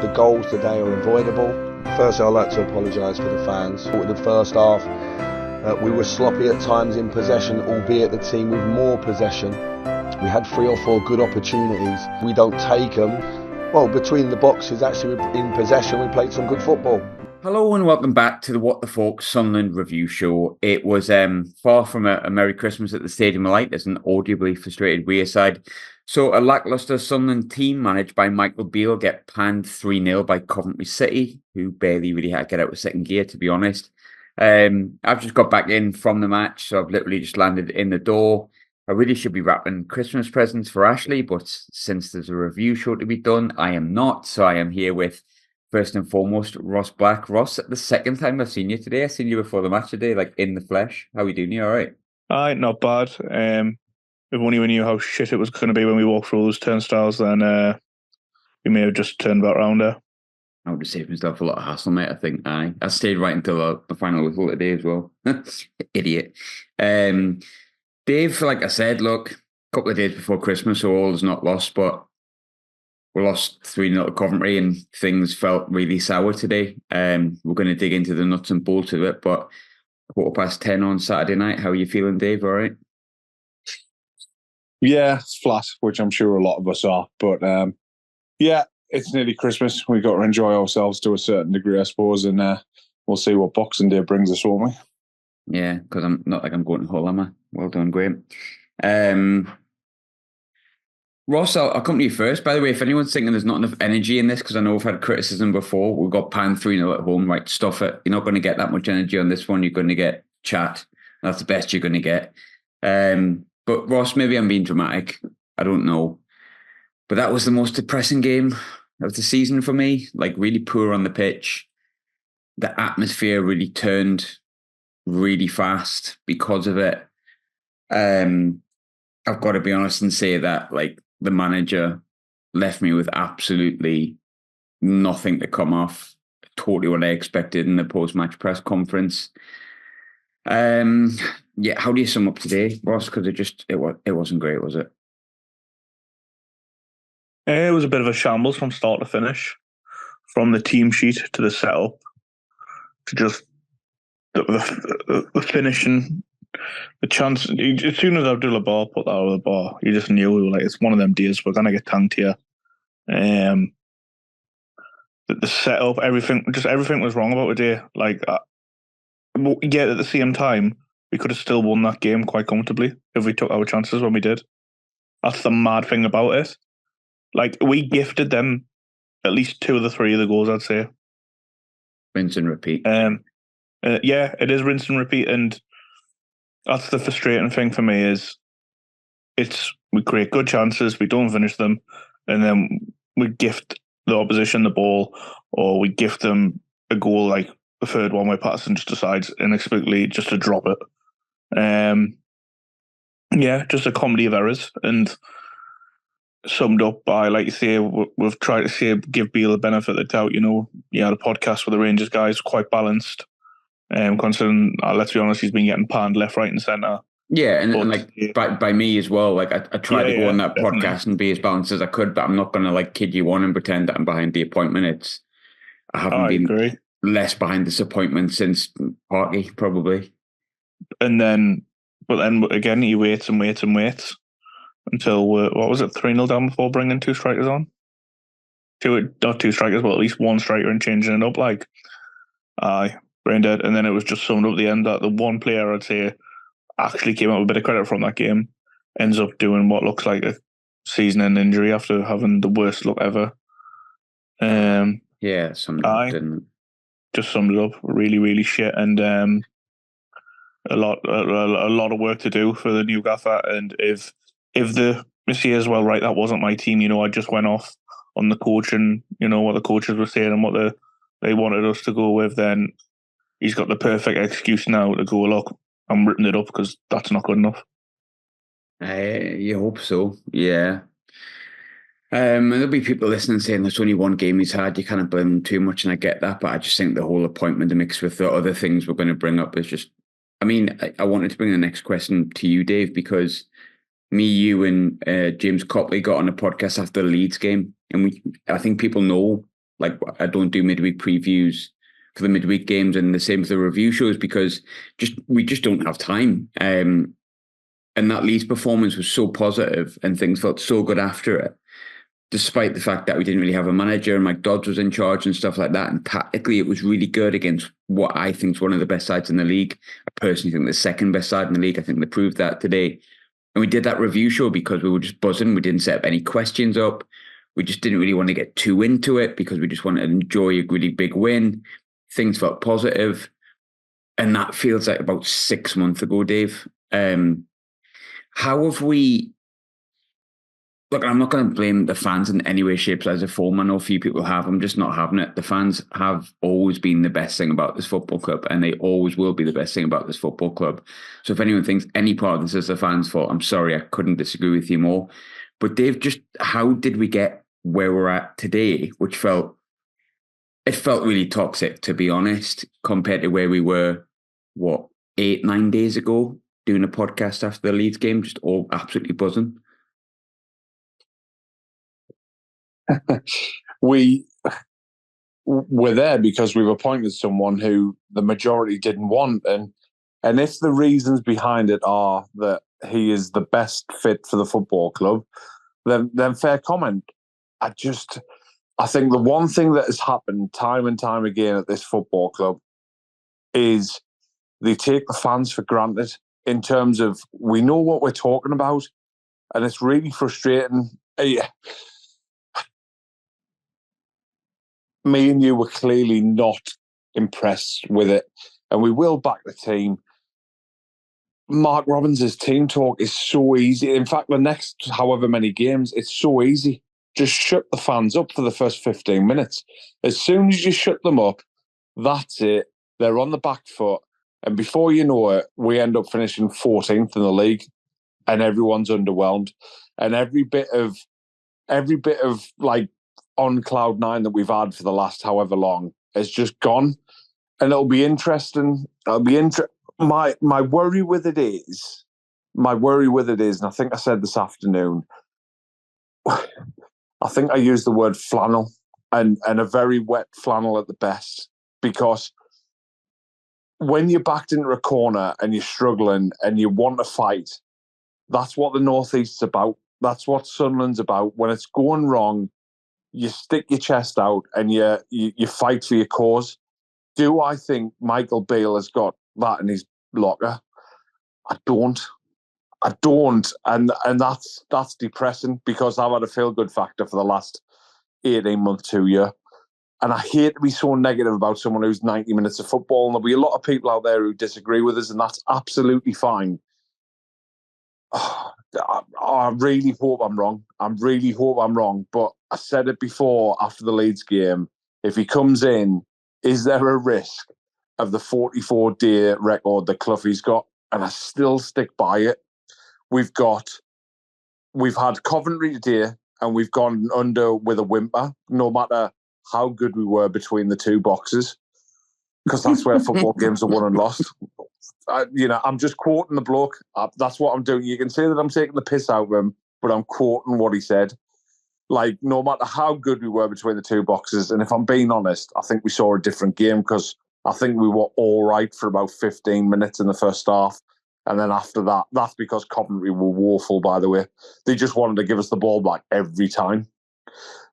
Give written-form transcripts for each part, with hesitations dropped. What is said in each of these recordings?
The goals today are avoidable. Firstly, I'd like to apologise for the fans. In the first half, we were sloppy at times in possession, albeit the team with more possession. We had 3 or 4 good opportunities. We don't take them. Well, between the boxes, actually, in possession, we played some good football. Hello and welcome back to the What the Falk Sunderland review show. It was far from a Merry Christmas at the Stadium of Light. There's an audibly frustrated Wearside. So a lacklustre Sunderland team managed by Micheal Beale get panned 3-0 by Coventry City, who barely really had to get out of second gear, to be honest. I've just got back in from the match, so I've literally just landed in the door. I really should be wrapping Christmas presents for Ashley, but since there's a review show to be done, I am not. So I am here with, first and foremost, Ross Black. Ross, the second time I've seen you today. I seen you before the match today, like in the flesh. How are you doing? You all right? Aye, not bad. If only we knew how shit it was going to be when we walked through those turnstiles, then we may have just turned back round there. I would have saved myself a lot of hassle, mate. I think I stayed right until the final whistle today as well. Idiot. Dave, like I said, look, a couple of days before Christmas, so all is not lost, but we lost 3-0 to Coventry and things felt really sour today. We're going to dig into the nuts and bolts of it, but 10:15 on Saturday night. How are you feeling, Dave? All right? Yeah, it's flat, which I'm sure a lot of us are. But yeah, it's nearly Christmas. We've got to enjoy ourselves to a certain degree, I suppose, and we'll see what Boxing Day brings us, won't we? Yeah, because I'm not like I'm going to Hull, am I? Well done, great. Ross, I'll come to you first. By the way, if anyone's thinking there's not enough energy in this, because I know we've had criticism before, we've got panned 3-0 at home, right? Stuff it. You're not going to get that much energy on this one. You're going to get chat. That's the best you're going to get. But Ross, maybe I'm being dramatic. I don't know. But that was the most depressing game of the season for me. Like, really poor on the pitch. The atmosphere really turned really fast because of it. I've got to be honest and say that, like, the manager left me with absolutely nothing to come off. Totally what I expected in the post-match press conference. Yeah, how do you sum up today, Ross? Because it wasn't great, was it? It was a bit of a shambles from start to finish, from the team sheet to the setup to just the finishing, the chance. As soon as Abdullah put that over the bar, you just knew, like, it's one of them days we're gonna get tanked here. The setup, everything was wrong about the day. Like, yet at the same time, we could have still won that game quite comfortably if we took our chances when we did. That's the mad thing about it. Like, we gifted them at least 2 of the 3 of the goals, I'd say. Rinse and repeat. Yeah, it is rinse and repeat, and that's the frustrating thing for me is we create good chances, we don't finish them, and then we gift the opposition the ball, or we gift them a goal like the third one where Patterson just decides inexplicably just to drop it. Yeah, just a comedy of errors, and summed up by, like you say, we've tried to give Beale the benefit of the doubt. You know, he had a podcast with the Rangers guys, quite balanced. Considering, let's be honest, he's been getting panned left, right, and centre. Yeah, and like by me as well. Like, I tried to go on that definitely. podcast and be as balanced as I could, but I'm not going to, like, kid you on and pretend that I'm behind the appointment. I haven't been agree. less behind this appointment since Parky, probably. But then again, he waits and waits and waits until what was it, 3-0 down before bringing 2 strikers on? Not 2 strikers, but at least 1 striker and changing it up. Like, brain dead. And then it was just summed up at the end that the one player I'd say actually came out with a bit of credit from that game ends up doing what looks like a season-end injury after having the worst luck ever. Yeah, summed it up, didn't it? Just summed it up. Really, really shit, and a lot of work to do for the new gaffer. And if the Micheal as well, right, that wasn't my team. You know, I just went off on the coach and, you know, what the coaches were saying and what they wanted us to go with. Then he's got the perfect excuse now to go, look, I'm ripping it up because that's not good enough. You hope so, yeah. And there'll be people listening saying there's only one game he's had. You can't blame him too much, and I get that. But I just think the whole appointment mixed with the other things we're going to bring up is just. I mean, I wanted to bring the next question to you, Dave, because me, you, and James Copley got on a podcast after the Leeds game, and I think people know like I don't do midweek previews for the midweek games, and the same for the review shows, because we just don't have time. And that Leeds performance was so positive and things felt so good after it, despite the fact that we didn't really have a manager and Mike Dodds was in charge and stuff like that. And tactically, it was really good against what I think is one of the best sides in the league. I personally think the second best side in the league. I think they proved that today. And we did that review show because we were just buzzing. We didn't set up any questions up. We just didn't really want to get too into it because we just wanted to enjoy a really big win. Things felt positive. And that feels like about 6 months ago, Dave. How have we... Look, I'm not going to blame the fans in any way, shape, size, or form. I know a few people have. I'm just not having it. The fans have always been the best thing about this football club, and they always will be the best thing about this football club. So if anyone thinks any part of this is the fans' fault, I'm sorry, I couldn't disagree with you more. But Dave, just how did we get where we're at today, which felt really toxic, to be honest, compared to where we were, 8-9 days ago, doing a podcast after the Leeds game, just all absolutely buzzing. We're there because we've appointed someone who the majority didn't want, and if the reasons behind it are that he is the best fit for the football club, then fair comment. I think the one thing that has happened time and time again at this football club is they take the fans for granted in terms of we know what we're talking about, and it's really frustrating. Me and you were clearly not impressed with it, and we will back the team. Mark Robbins' team talk is so easy. In fact, the next however many games, it's so easy. Just shut the fans up for the first 15 minutes. As soon as you shut them up, that's it. They're on the back foot, and before you know it, we end up finishing 14th in the league, and everyone's underwhelmed. And every bit of like on cloud nine that we've had for the last however long has just gone, and it'll be interesting. My worry with it is, and I think I said this afternoon, I think I used the word flannel, and a very wet flannel at the best, because when you're backed into a corner and you're struggling and you want to fight, that's what the North East's about. That's what Sunderland's about. When it's going wrong, you stick your chest out and you fight for your cause. Do I think Micheal Beale has got that in his locker? I don't. And that's depressing, because I've had a feel-good factor for the last 18 months, 2 years. And I hate to be so negative about someone who's 90 minutes of football. And there'll be a lot of people out there who disagree with us, and that's absolutely fine. I really hope I'm wrong. But I said it before after the Leeds game. If he comes in, is there a risk of the 44-day record that Cloughie's got? And I still stick by it. We've had Coventry today, and we've gone under with a whimper, no matter how good we were between the two boxes, because that's where football games are won and lost. I'm just quoting the bloke. That's what I'm doing. You can say that I'm taking the piss out of him, but I'm quoting what he said. Like, no matter how good we were between the two boxes, and if I'm being honest, I think we saw a different game, because I think we were all right for about 15 minutes in the first half. And then after that, that's because Coventry were woeful, by the way. They just wanted to give us the ball back every time.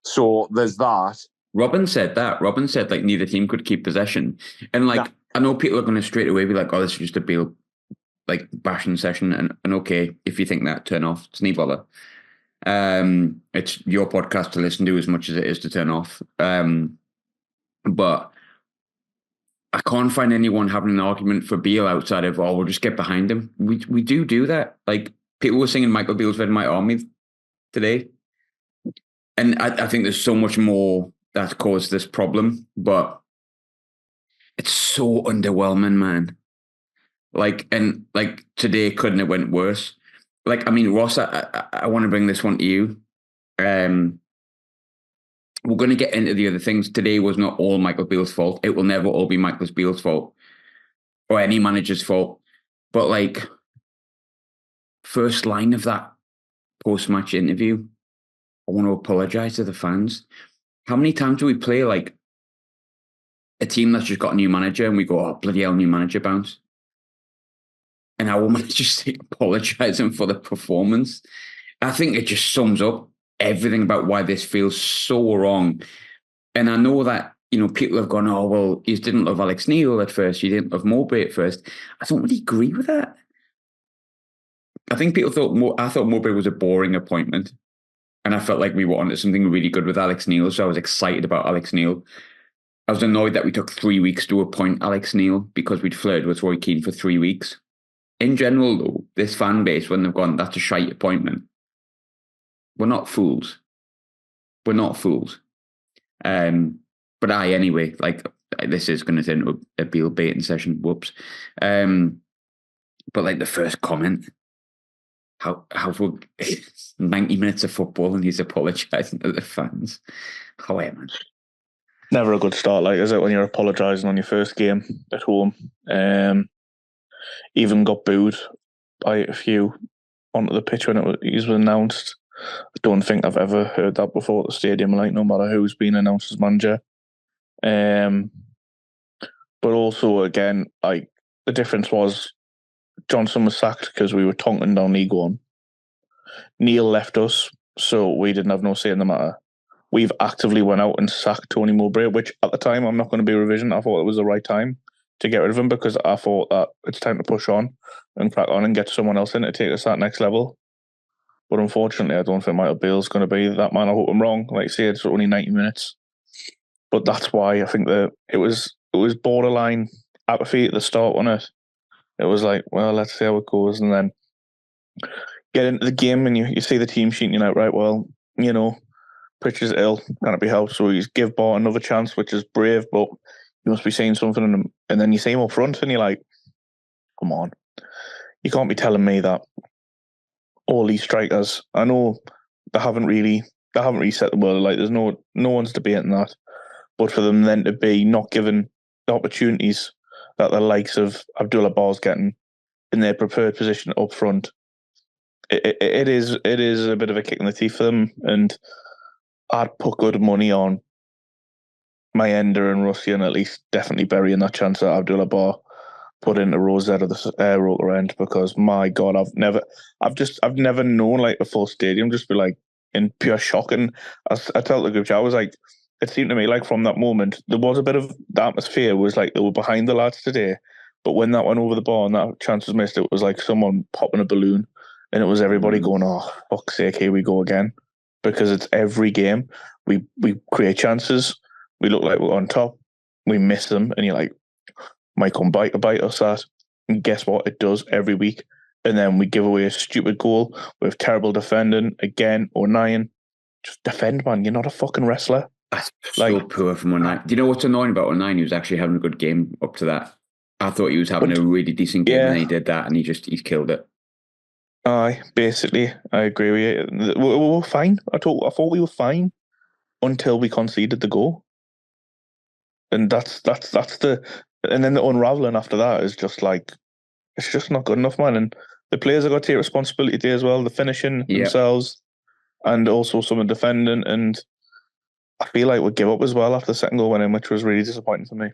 So there's that. Robin said that. Robin said, like, neither team could keep possession. And, like, I know people are going to straight away be like, oh, this is just a Beale, like, bashing session. And okay, if you think that, turn off. It's no bother. It's your podcast to listen to as much as it is to turn off. But I can't find anyone having an argument for Beale outside of, oh, we'll just get behind him. We do that. Like, people were singing Micheal Beale's Red My Army today. And I think there's so much more that caused this problem, but it's so underwhelming, man. Like, and like today couldn't have went worse. Like, I mean, Ross, I want to bring this one to you. We're going to get into the other things. Today was not all Micheal Beale's fault. It will never all be Micheal Beale's fault or any manager's fault. But like, first line of that post-match interview, I want to apologise to the fans. How many times do we play like a team that's just got a new manager and we go, oh, bloody hell, new manager bounce? And our manager's apologising for the performance. I think it just sums up everything about why this feels so wrong. And I know that, people have gone, oh, well, you didn't love Alex Neil at first. You didn't love Mowbray at first. I don't really agree with that. I think people I thought Mowbray was a boring appointment. And I felt like we were onto something really good with Alex Neil. So I was excited about Alex Neil. I was annoyed that we took 3 weeks to appoint Alex Neil because we'd flirted with Roy Keane for 3 weeks. In general, though, this fan base, when they've gone, that's a shite appointment. We're not fools. We're not fools. But anyway, like, this is going to turn into a Beale baiting session. Whoops. But like the first comment, how for 90 minutes of football and he's apologising to the fans. However, man. Never a good start, like, is it, when you're apologising on your first game at home? Even got booed by a few onto the pitch when it was announced. I don't think I've ever heard that before at the stadium, like, no matter who's been announced as manager. But also, again, like, the difference was Johnson was sacked because we were tonking down League One. Neil left us, so we didn't have no say in the matter. We've actively went out and sacked Tony Mowbray, which at the time, I'm not going to be revision. I thought it was the right time to get rid of him because I thought that it's time to push on and crack on and get someone else in to take us to that next level. But unfortunately, I don't think Micheal Beale's going to be that man. I hope I'm wrong. Like I say, it's only 90 minutes. But that's why I think that it was borderline apathy at the start, wasn't it? It was like, well, let's see how it goes. And then get into the game and you see the team sheet and you're like, right, well, Pritchard's ill, can't be helped. So he's give Bart another chance, which is brave, but you must be saying something in him. And then you see him up front and you're like, come on. You can't be telling me that all these strikers, I know they haven't really set the world alight. There's no one's debating that. But for them then to be not given the opportunities that the likes of Abdullah Bar's getting in their preferred position up front, it is a bit of a kick in the teeth for them. And I'd put good money on Mayenda and Rusty and at least definitely burying that chance that Abdullah Bar put into Rosette of the rotor end, because my God, I've never known like a full stadium just be like in pure shock. And I tell the group chat, I was like, it seemed to me like from that moment there was a bit of the atmosphere was like they were behind the lads today, but when that went over the bar and that chance was missed, it was like someone popping a balloon, and it was everybody going, "Oh, fuck's sake, here we go again," because it's every game we create chances, we look like we're on top, we miss them, and you're like, might come bite us that. And guess what? It does every week. And then we give away a stupid goal with terrible defending again. O'Nien, just defend, man. You're not a fucking wrestler. That's so poor from O'Nien. Do you know what's annoying about O'Nien? He was actually having a good game up to that. I thought he was having a really decent game and he did that and he's killed it. Aye, basically, I agree with you. We were fine. I thought we were fine until we conceded the goal. And that's the... And then the unravelling after that is just like, it's just not good enough, man. And the players have got to take responsibility there as well, the finishing themselves, and also some of the defending. And I feel like we give up as well after the second goal went in, which was really disappointing for me.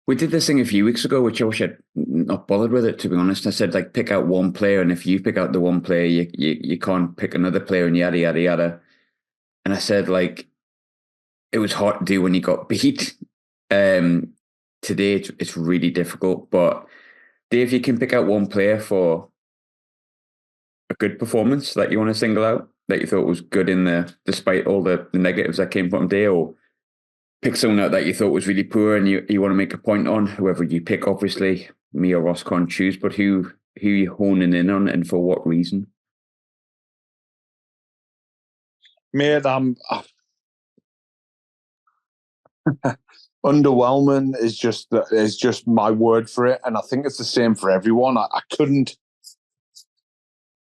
We did this thing a few weeks ago, which I wish I'd not bothered with it, to be honest. I said, like, pick out one player, and if you pick out the one player, you can't pick another player, and yada, yada, yada. And I said, like, it was hard to do when you got beat. Today it's really difficult, but Dave, you can pick out one player for a good performance that you want to single out, that you thought was good despite all the negatives that came from today, or pick someone out that you thought was really poor and you want to make a point on. Whoever you pick, obviously, me or Ross can't choose, but who you honing in on and for what reason? Mate, I'm underwhelming is just my word for it, and I think it's the same for everyone. I couldn't.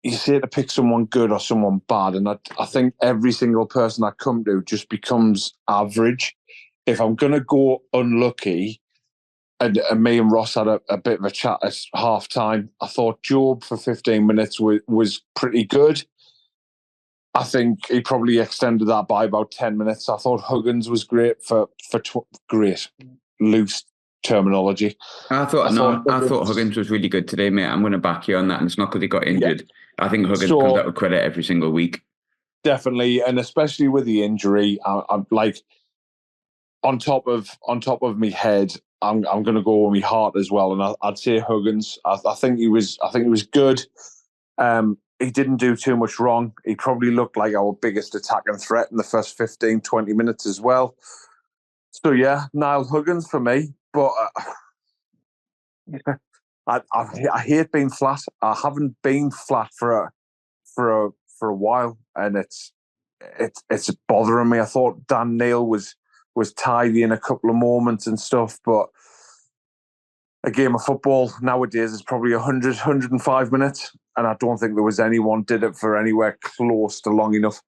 You say to pick someone good or someone bad, and I think every single person I come to just becomes average. If I'm gonna go unlucky, and me and Ross had a bit of a chat at half time, I thought Job for 15 minutes was pretty good. I think he probably extended that by about 10 minutes. I thought Huggins was great great, loose terminology. I thought Huggins was really good today, mate. I'm going to back you on that, and it's not because he got injured. Yeah. I think Huggins comes out with credit every single week. Definitely, and especially with the injury, I'm like on top of my head. I'm going to go with my heart as well, and I'd say Huggins. I think he was good. He didn't do too much wrong. He probably looked like our biggest attacking threat in the first 15, 20 minutes as well. So yeah, Niall Huggins for me. But I hate being flat. I haven't been flat for a while, and it's bothering me. I thought Dan Neil was tidy in a couple of moments and stuff, but a game of football nowadays is probably 100, 105 minutes, and I don't think there was anyone did it for anywhere close to long enough.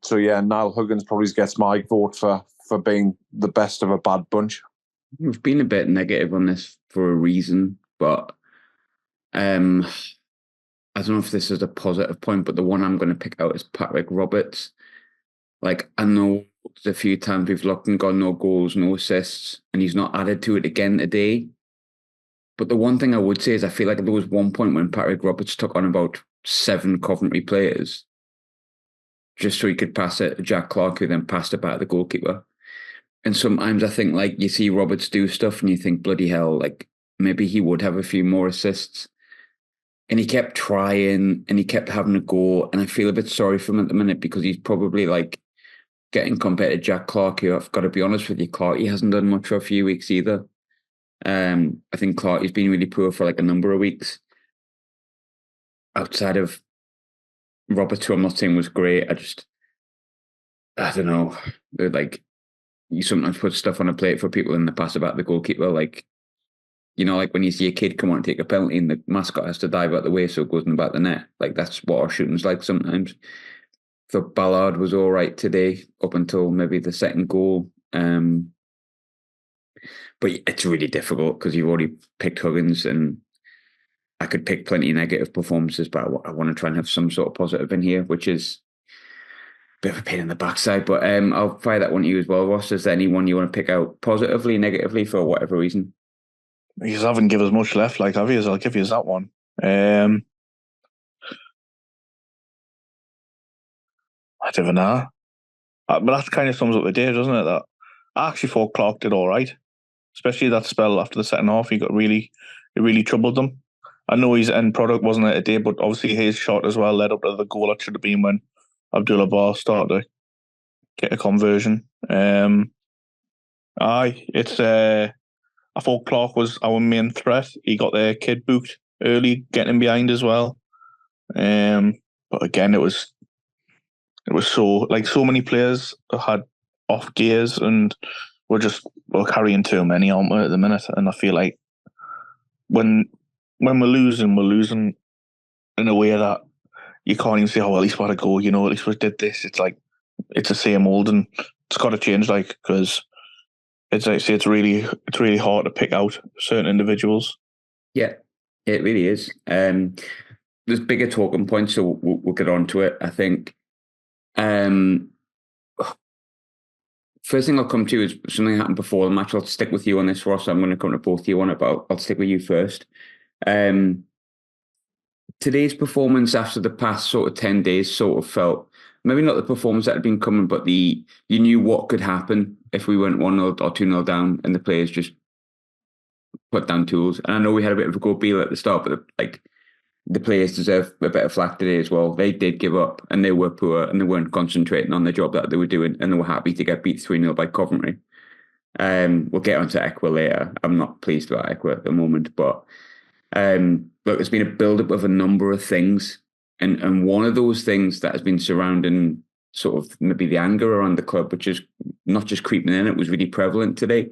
So yeah, Niall Huggins probably gets my vote for being the best of a bad bunch. We've been a bit negative on this for a reason, but I don't know if this is a positive point, but the one I'm going to pick out is Patrick Roberts. Like, I know there's a few times we've looked and got no goals, no assists, and he's not added to it again today. But the one thing I would say is I feel like there was one point when Patrick Roberts took on about 7 Coventry players just so he could pass it to Jack Clark, who then passed it back to the goalkeeper. And sometimes I think, like, you see Roberts do stuff and you think, bloody hell, like, maybe he would have a few more assists. And he kept trying and he kept having a go. And I feel a bit sorry for him at the minute because he's probably, like, getting compared to Jack Clark, who I've got to be honest with you, Clark, he hasn't done much for a few weeks either. I think Clark, he's been really poor for like a number of weeks. Outside of Roberts, who I'm not saying was great, I don't know. Like, you sometimes put stuff on a plate for people in the pass about the goalkeeper, like, you know, like when you see a kid come on and take a penalty and the mascot has to dive out the way so it goes in the back of the net. Like, that's what our shooting's like sometimes. So Ballard was all right today up until maybe the second goal. But it's really difficult because you've already picked Huggins, and I could pick plenty of negative performances, but I want to try and have some sort of positive in here, which is a bit of a pain in the backside. But I'll fire that one to you as well, Ross. Is there anyone you want to pick out positively, negatively, for whatever reason? You haven't given us much left, like, have you? I'll give you that one. I don't know. But that kind of sums up the day, doesn't it? That I actually thought Clark did all right, especially that spell after the second half. It really troubled them. I know his end product wasn't it today, but obviously his shot as well led up to the goal that should have been when Abdullah Bar started to get a conversion. I thought Clark was our main threat. He got the kid booked early, getting him behind as well. But again, it was so many players had off gears and we're carrying too many, aren't we, at the minute? And I feel like when we're losing in a way that you can't even say, oh, at least we had a goal, you know, at least we did this. It's like, it's the same old, and it's got to change, like, because it's really hard to pick out certain individuals. Yeah, it really is. There's bigger talking points, so we'll get on to it. I think first thing I'll come to is something that happened before the match. I'll stick with you on this, Ross. I'm going to come to both of you on it, but I'll stick with you first. Today's performance after the past sort of 10 days sort of felt, maybe not the performance that had been coming, but you knew what could happen if we went 1-0 or 2-0 down and the players just put down tools. And I know we had a bit of a go Beale at the start, but like, the players deserve a bit of flack today as well. They did give up and they were poor and they weren't concentrating on the job that they were doing, and they were happy to get beat 3-0 by Coventry. We'll get onto Equa later. I'm not pleased about Equa at the moment, but look, there's been a build-up of a number of things, and one of those things that has been surrounding sort of maybe the anger around the club, which is not just creeping in, it was really prevalent today,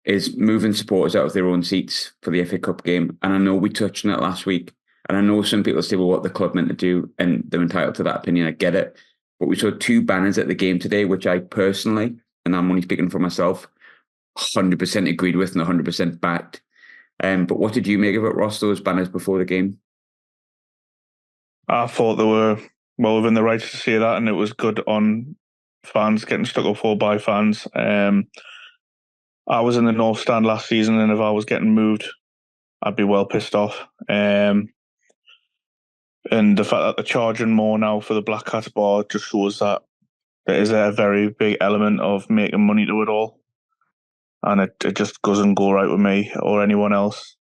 is moving supporters out of their own seats for the FA Cup game. And I know we touched on it last week, and I know some people say, well, what the club meant to do, and they're entitled to that opinion. I get it. But we saw 2 banners at the game today, which I personally, and I'm only speaking for myself, 100% agreed with and 100% backed. But what did you make of it, Ross, those banners before the game? I thought they were well within the rights to say that, and it was good on fans getting stuck up for by fans. I was in the North Stand last season, and if I was getting moved, I'd be well pissed off. And the fact that they're charging more now for the Black Cat bar just shows that there is a very big element of making money to it all. And it just doesn't go right with me or anyone else.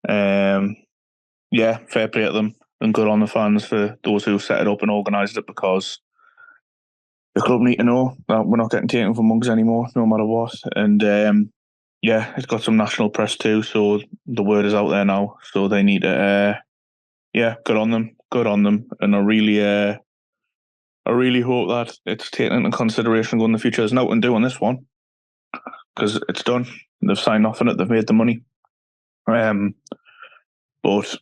Yeah, fair play to them, and good on the fans for those who set it up and organised it, because the club need to know that we're not getting taken for mugs anymore, no matter what. And yeah, it's got some national press too, so the word is out there now. So they need to, good on them. And I really hope that it's taken into consideration going in the future. There's nothing to do on this one, because it's done. They've signed off on it. They've made the money. But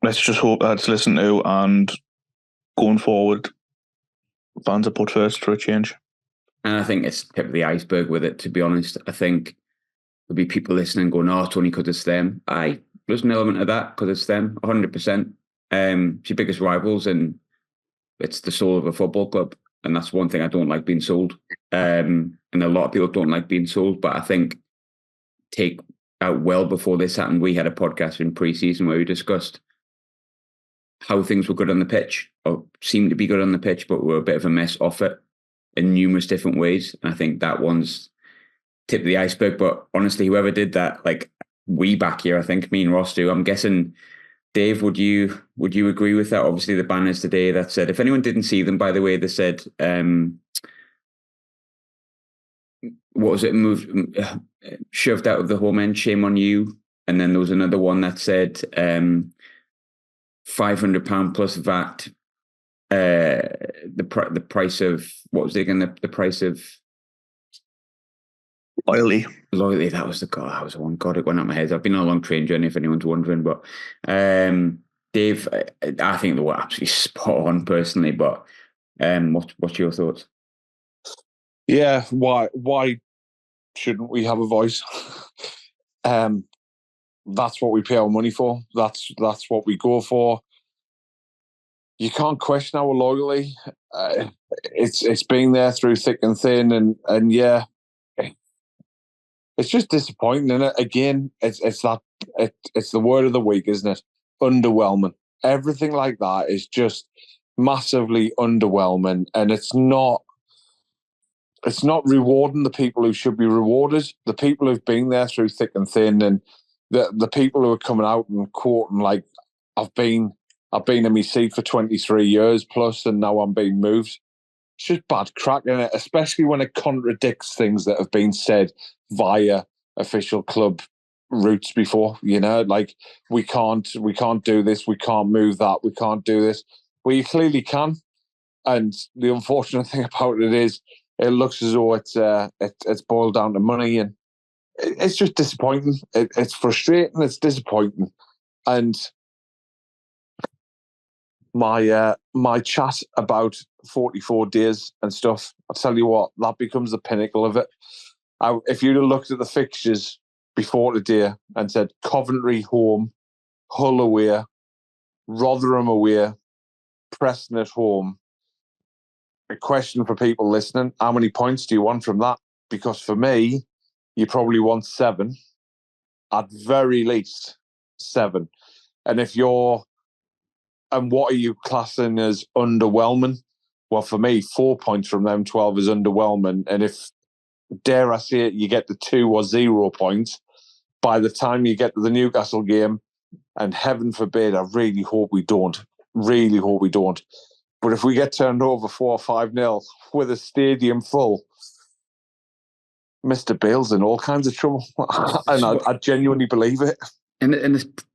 let's just hope that it's listened to, and going forward, fans are put first for a change. And I think it's the tip of the iceberg with it, to be honest. I think there'll be people listening going, oh, it's only because it's them. There's an element of that because it's them, 100%. It's your biggest rivals, and it's the soul of a football club. And that's one thing I don't like being sold. And a lot of people don't like being sold, but I think take out well before this happened, we had a podcast in pre-season where we discussed how things were good on the pitch, or seemed to be good on the pitch, but were a bit of a mess off it in numerous different ways. And I think that one's tip of the iceberg. But honestly, whoever did that, like we back here, I think me and Ross do. I'm guessing, Dave, would you agree with that? Obviously, the banners today that said, if anyone didn't see them, by the way, they said, what was it? Shoved out of the home end, shame on you. And then there was another one that said, £500 plus VAT. The price of, what was it again? The price of loyalty. That was the one. God, it went out my head. I've been on a long train journey, if anyone's wondering. But Dave, I think they were absolutely spot on personally. But what's your thoughts? Yeah, why shouldn't we have a voice? That's what we pay our money for. That's what we go for. You can't question our loyalty. It's been there through thick and thin, and yeah, it's just disappointing. And again, it's the word of the week, isn't it? Underwhelming. Everything like that is just massively underwhelming, and it's not rewarding the people who should be rewarded, the people who've been there through thick and thin, and the people who are coming out and quoting like, I've been in my seat for 23 years plus, and now I'm being moved. It's just bad crack, isn't it? Especially when it contradicts things that have been said via official club routes before. You know, like we can't do this, we can't move that, we can't do this. Well, you clearly can. And the unfortunate thing about it is, it looks as though it's boiled down to money, and it's just disappointing. It's frustrating. It's disappointing, and my chat about 44 days and stuff, I'll tell you what, that becomes the pinnacle of it. If you'd have looked at the fixtures before today and said Coventry home, Hull away, Rotherham away, Preston at home, a question for people listening, how many points do you want from that? Because for me, you probably want 7, at very least 7. And what are you classing as underwhelming? Well, for me, 4 points from them 12 is underwhelming. And if, dare I say it, you get the 2 or 0 points, by the time you get to the Newcastle game, and heaven forbid, I really hope we don't. Really hope we don't. But if we get turned over 4 or 5-0 with a stadium full, Mr. Beale's in all kinds of trouble. And I genuinely believe it. And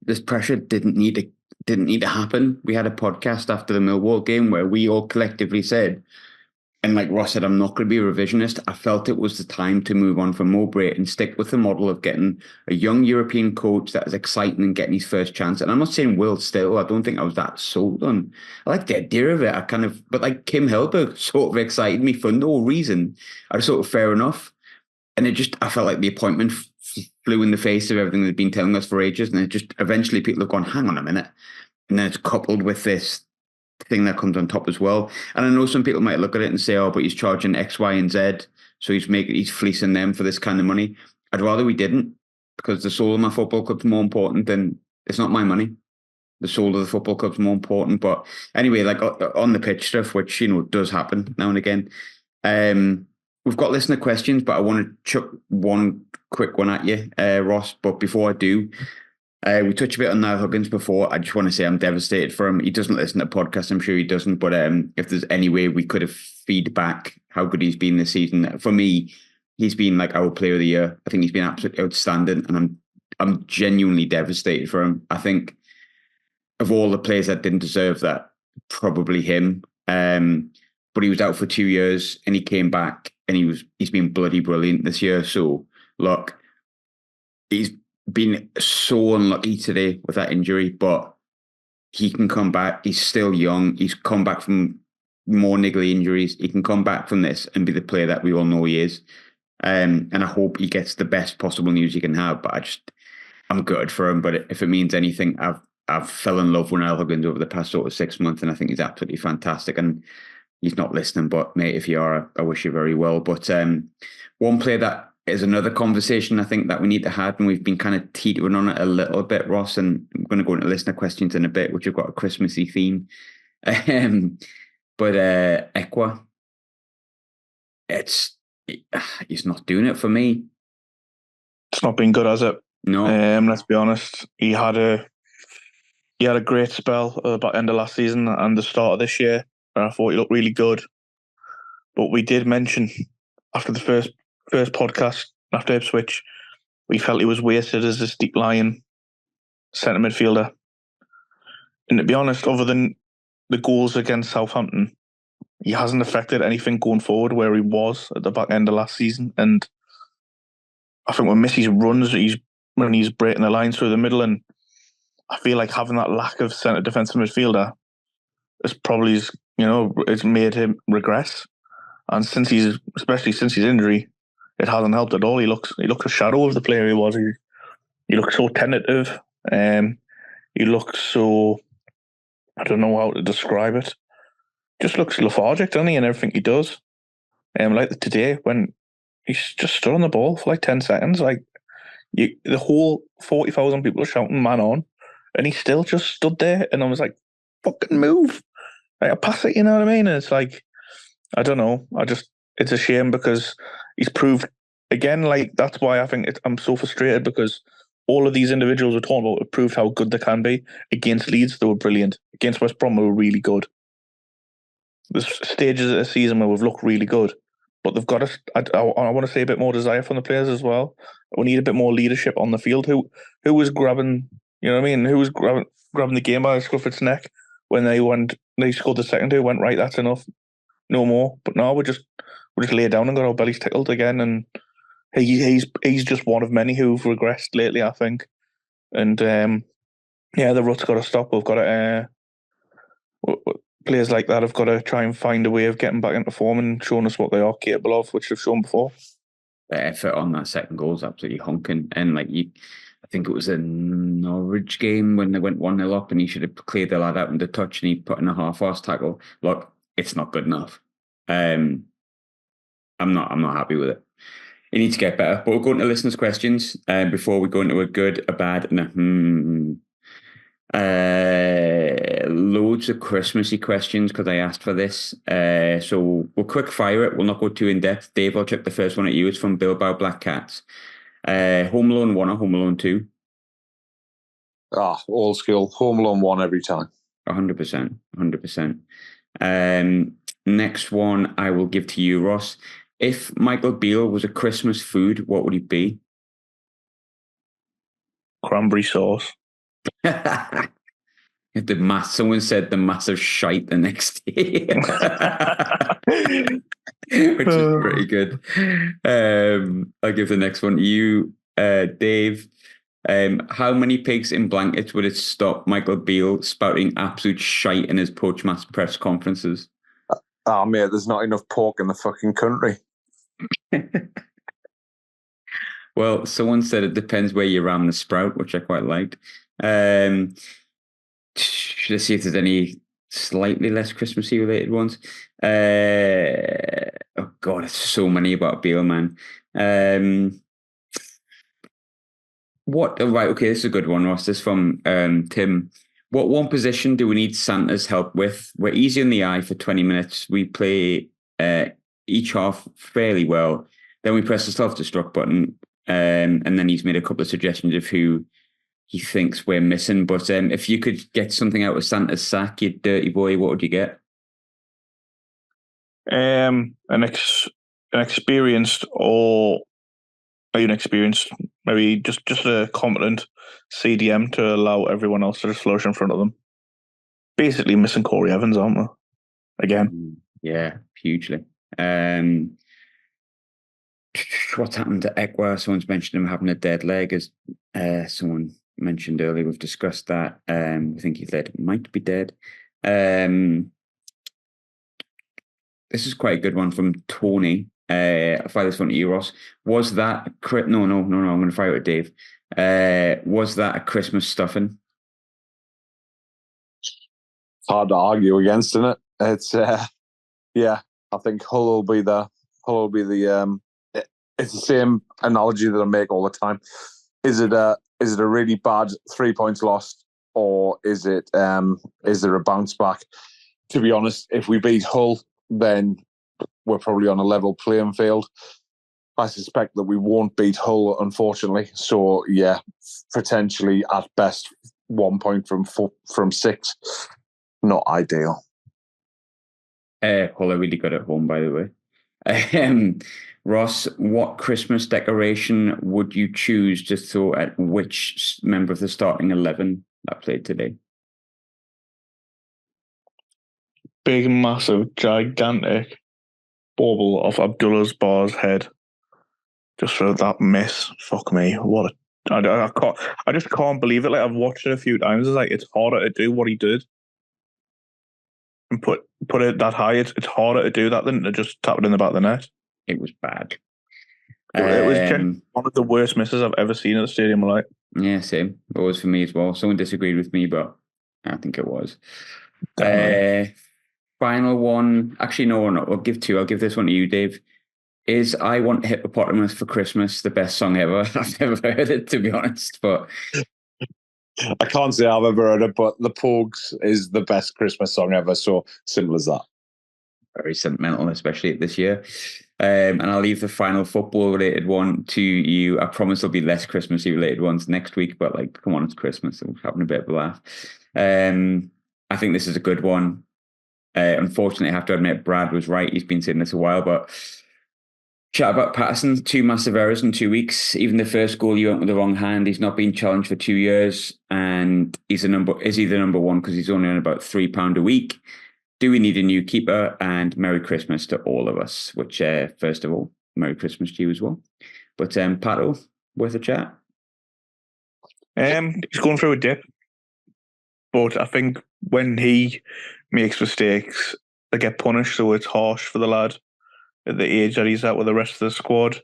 this pressure didn't need to happen. We had a podcast after the Millwall game where we all collectively said, and like Ross said, I'm not going to be a revisionist. I felt it was the time to move on from Mowbray and stick with the model of getting a young European coach that is exciting and getting his first chance. And I'm not saying Will still. I don't think I was that sold on. I like the idea of it. But like Kim Helberg sort of excited me for no reason. I was sort of fair enough. And I felt like the appointment flew in the face of everything they'd been telling us for ages. And it just eventually people have gone, hang on a minute. And then it's coupled with this thing that comes on top as well. And I know some people might look at it and say, oh, but he's charging X, Y, and Z, so he's fleecing them for this kind of money. I'd rather we didn't, because the soul of my football club's more important than, it's not my money. The soul of the football club's more important. But anyway, like on the pitch stuff, which, you know, does happen now and again. We've got listener questions, but I want to chuck one quick one at you, Ross. But before I do, we touched a bit on Niall Huggins before. I just want to say I'm devastated for him. He doesn't listen to podcasts, I'm sure he doesn't. But if there's any way we could have feedback how good he's been this season, for me, he's been like our player of the year. I think he's been absolutely outstanding, and I'm genuinely devastated for him. I think of all the players that didn't deserve that, probably him. But he was out for 2 years and he came back and he's been bloody brilliant this year. So look, he's been so unlucky today with that injury, but he can come back. He's still young. He's come back from more niggly injuries. He can come back from this and be the player that we all know he is. And I hope he gets the best possible news he can have. But I'm gutted for him. But if it means anything, I've fell in love with Niall Huggins over the past sort of 6 months, and I think he's absolutely fantastic. And he's not listening, but mate, if you are, I wish you very well. But one player that is another conversation I think that we need to have, and we've been kind of teetering on it a little bit, Ross, and I'm going to go into listener questions in a bit, which have got a Christmassy theme. But Ekwa, he's not doing it for me. It's not been good, has it? No. Let's be honest. He had a great spell at the end of last season and the start of this year. And I thought he looked really good. But we did mention after the first podcast after Ipswich, we felt he was wasted as this deep lying centre midfielder. And to be honest, other than the goals against Southampton, he hasn't affected anything going forward where he was at the back end of last season. And I think when Missy's runs, when he's breaking the lines through the middle, and I feel like having that lack of centre defensive midfielder is probably, it's made him regress. And especially since his injury, it hasn't helped at all. He looks a shadow of the player he was. He looks so tentative. He looks so, I don't know how to describe it. Just looks lethargic, doesn't he, in everything he does. Like today, when he's just stood on the ball for like 10 seconds, like the whole 40,000 people are shouting "man on," and he still just stood there. And I was like, "Fucking move!" Like, I pass it, you know what I mean? And it's like, I don't know. It's a shame because he's proved again. Like, that's why I think I'm so frustrated, because all of these individuals we're talking about have proved how good they can be. Against Leeds, they were brilliant. Against West Brom, they were really good. There's stages of the season where we've looked really good, but they've got to. I want to see a bit more desire from the players as well. We need a bit more leadership on the field. Who was grabbing? You know what I mean? Who was grabbing the game by the scruff of its neck when they scored the second two? Went, right, that's enough, no more. But no, we just laid down and got our bellies tickled again. And he's just one of many who've regressed lately, I think. And the rut's got to stop. We've got to. Players like that have got to try and find a way of getting back into form and showing us what they are capable of, which they've shown before. The effort on that second goal is absolutely honking. And I think it was a Norwich game when they went 1-0 up and he should have cleared the lad out in the touch and he put in a half-arse tackle. Look, it's not good enough. I'm not happy with it. He needs to get better. But we'll go into listeners' questions before we go into a good, a bad, and loads of Christmassy questions because I asked for this. So we'll quick fire it. We'll not go too in depth. Dave, I'll check the first one at you. It's from Bilbao Black Cats. Home Alone 1 or Home Alone 2? Old school. Home Alone 1 every time. 100%. 100%. Next one I will give to you, Ross. If Micheal Beale was a Christmas food, what would he be? Cranberry sauce. Someone said the massive shite the next day, which is pretty good. I'll give the next one to you, Dave. How many pigs in blankets would it stop Micheal Beale spouting absolute shite in his post-match press conferences? Oh, mate, there's not enough pork in the fucking country. Well, someone said it depends where you ram the sprout, which I quite liked. Let's see if there's any slightly less Christmassy related ones. Oh God, it's so many about Beale, man. Right, okay, this is a good one, Ross. This is from Tim. What one position do we need Santa's help with? We're easy on the eye for 20 minutes. We play each half fairly well. Then we press the self-destruct button, and then he's made a couple of suggestions of who he thinks we're missing. But if you could get something out of Santa's sack, you dirty boy, what would you get? An experienced or inexperienced, maybe just a competent CDM to allow everyone else to just flourish in front of them. Basically missing Corey Evans, aren't we? Again. Yeah, hugely. What's happened to Ekwa? Someone's mentioned him having a dead leg, as someone mentioned earlier. We've discussed that. I think his leg might be dead. This is quite a good one from Tony. I'll fire this one to you, Ross. Was that no, I'm going to fire it at Dave. Was that a Christmas stuffing? It's hard to argue against, isn't it? It's yeah. I think Hull will be the it's the same analogy that I make all the time. Is it a really bad 3 points lost, or is there a bounce back? To be honest, if we beat Hull, then we're probably on a level playing field. I suspect that we won't beat Hull, unfortunately. So yeah, potentially at best 1 point from 6. Not ideal. Hull are really good at home, by the way. Ross, what Christmas decoration would you choose to throw at which member of the starting 11 that played today? Big, massive, gigantic bauble of Abdullah's Bar's head. Just for that mess. Fuck me. I just can't believe it. Like, I've watched it a few times. It's like, it's harder to do what he did. And put it that high. It's harder to do that than to just tap it in the back of the net. It was bad. It was one of the worst misses I've ever seen at the stadium. Like, yeah, same. It was for me as well. Someone disagreed with me, but I think it was. Final one. Actually, no. I'll give two. I'll give this one to you, Dave. Is I Want Hippopotamus for Christmas the best song ever? I've never heard it, to be honest, but I can't say I've ever heard it, but The Pogues is the best Christmas song ever. So simple as that. Very sentimental, especially this year. And I'll leave the final football-related one to you. I promise there'll be less Christmassy-related ones next week, but like, come on, it's Christmas, so we're having a bit of a laugh. I think this is a good one. Unfortunately, I have to admit, Brad was right. He's been saying this a while, but chat about Patterson, 2 massive errors in 2 weeks. Even the first goal, you went with the wrong hand. He's not been challenged for 2 years, and is he the number one because he's only on about £3 a week? Do we need a new keeper? And Merry Christmas to all of us, which, first of all, Merry Christmas to you as well. But Pato, worth a chat? He's going through a dip, but I think when he makes mistakes, they get punished, so it's harsh for the lad at the age that he's at with the rest of the squad.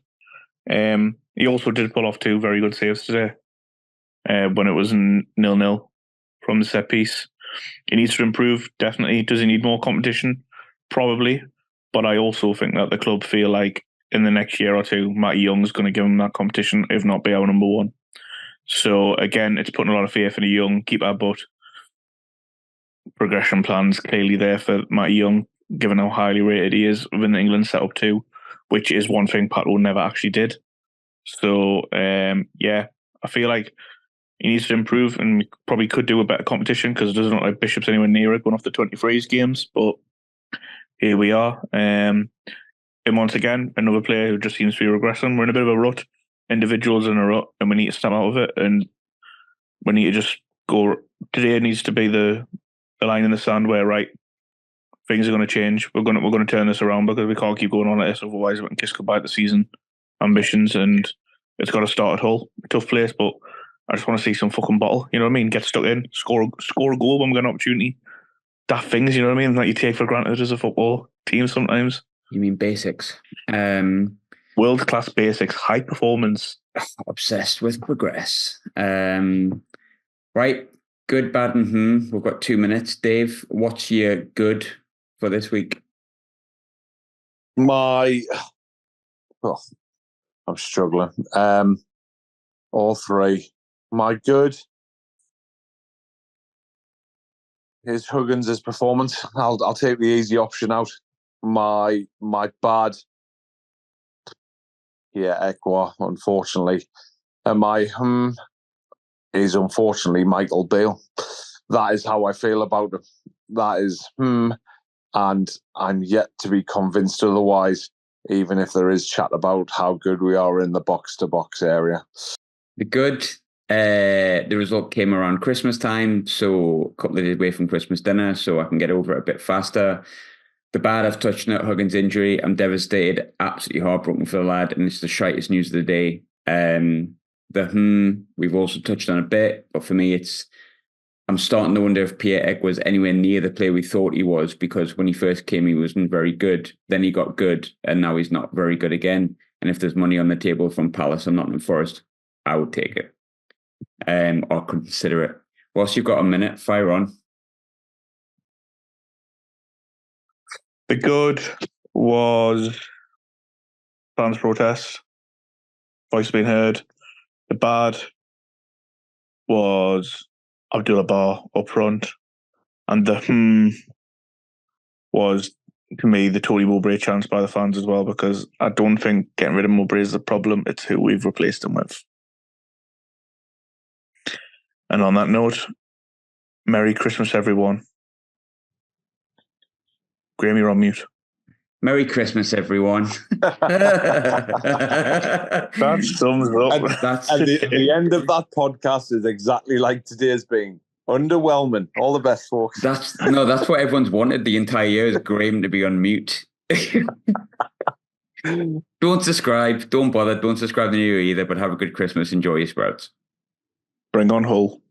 He also did pull off 2 very good saves today when it was 0-0 from the set piece. He needs to improve, definitely. Does he need more competition? Probably. But I also think that the club feel like in the next year or two, Matty Young's going to give him that competition, if not be our number one. So again, it's putting a lot of faith in a Young, keep our butt. Progression plans clearly there for Matty Young, given how highly rated he is within the England setup too, which is one thing Pato never actually did. So yeah, I feel like he needs to improve, and we probably could do a better competition because it doesn't look like Bishop's anywhere near it going off the 23s games, but here we are. And once again, another player who just seems to be regressing. We're in a bit of a rut. Individuals in a rut, and we need to step out of it, and we need to just go. Today needs to be the line in the sand where, right, things are going to change. We're going to turn this around because we can't keep going on like this. Otherwise, we can kiss goodbye to season ambitions, and it's got to start at Hull. Tough place, but I just want to see some fucking bottle. You know what I mean? Get stuck in, score a goal when we get an opportunity. Daft things, you know what I mean? That you take for granted as a football team sometimes. You mean basics? World class basics, high performance. Obsessed with progress. Right. Good, bad, and We've got 2 minutes. Dave, what's your good for this week? I'm struggling. All three. My good is Huggins' performance. I'll take the easy option out. My bad. Yeah, Ekwa, unfortunately. And my is unfortunately Micheal Beale. That is how I feel about him. That is and I'm yet to be convinced otherwise, even if there is chat about how good we are in the box-to-box area. The good, the result came around Christmas time, so a couple of days away from Christmas dinner, so I can get over it a bit faster. The bad, I've touched on Huggins' injury. I'm devastated, absolutely heartbroken for the lad, and it's the shitest news of the day. We've also touched on a bit, but for me, I'm starting to wonder if Pierre Ek was anywhere near the player we thought he was, because when he first came, he wasn't very good. Then he got good, and now he's not very good again. And if there's money on the table from Palace and Nottingham Forest, I would take it, or consider it. Whilst you've got a minute, fire on. The good was fans' protests, voice being heard. The bad was Abdullah Bar up front. And the was, to me, the Tony Mowbray chance by the fans as well, because I don't think getting rid of Mowbray is the problem. It's who we've replaced him with. And on that note, Merry Christmas, everyone. Graham, you're on mute. Merry Christmas, everyone. That sums up. And the end of that podcast is exactly like today's being. Underwhelming. All the best, folks. That's what everyone's wanted the entire year, is Graham to be on mute. Don't subscribe. Don't bother. Don't subscribe to New Year either, but have a good Christmas. Enjoy your sprouts. Bring on Hull.